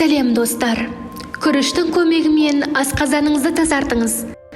Сәлем достар. Күріштің көмегімен асқазаныңызды тазартыңыз.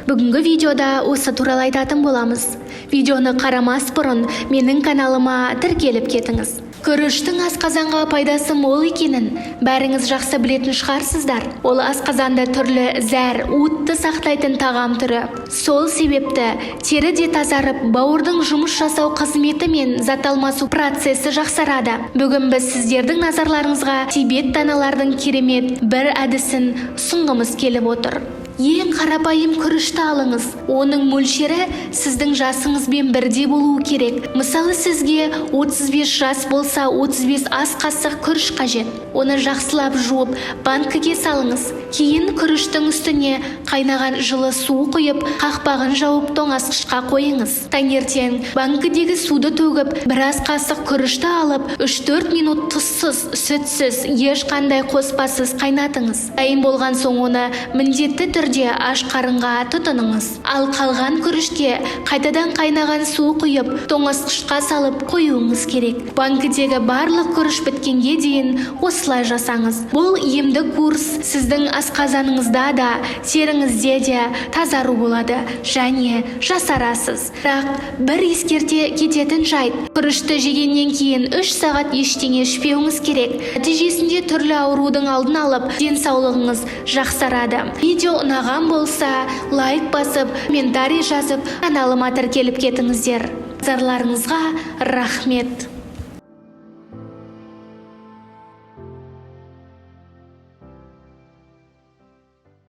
Бүгінгі видеода осы туралы айтатын боламыз. Видеоны қарамас бұрын менің каналыма тіркеліп кетіңіз. Күріштің асқазанға пайдасы мол екенін бәріңіз жақсы білетін шығарсыздар. Ол асқазанды түрлі зәр, уытты сақтайтын тағам түрі. Сол себепті тері де тазарып, бауырдың жұмыс жасау қызметі мен зат алмасу процесі жақсарады. Бүгін біз сіздердің назарларыңызға Тибет даналардың керемет бір әдісін ұсынғымыз келіп отыр. Ең қарапайым күрішті алыңыз. Оның мөлшері сіздің жасыңызбен бірдей болуы керек. Мысалы, сізге 35 жас болса, 35 ас қасық күріш қажет. Оны жақсылап жуып, банкіге салыңыз. Кейін күріштің үстіне қайнаған жылы су құйып, қақпағын жауып тоңазытқышқа қойыңыз. Таңертең банкідегі суды төгіп, біраз қасық күрішті алып, 3-4 минут тұзсыз, сүтсіз, ешқандай қоспасыз қайнатыңыз. Дайын болған соң оны міндетті түрде аш қарынға тұтыныңыз. Ал қалған күрішке қайтадан қайнаған су құйып, тоңазытқышқа салып қоюыңыз керек. Банкідегі барлық күріш біткенге дейін осылай жасаңыз. Бұл емдік курс сіздің асқазаныңызда да, теріңізде де тазару болады және жасарасыз. Бірақ бір ескерте кететін жайт, күрішті жегеннен кейін 3 сағат ештеңе ішпеуіңіз керек. Нәтижесінде түрлі аурудың алдын алып, денсаулығыңыз жақсарады. Видео ұнаған болса, лайк басып, комментарий жазып, каналыма тіркеліп кетіңіздер. Назарларыңызға рахмет.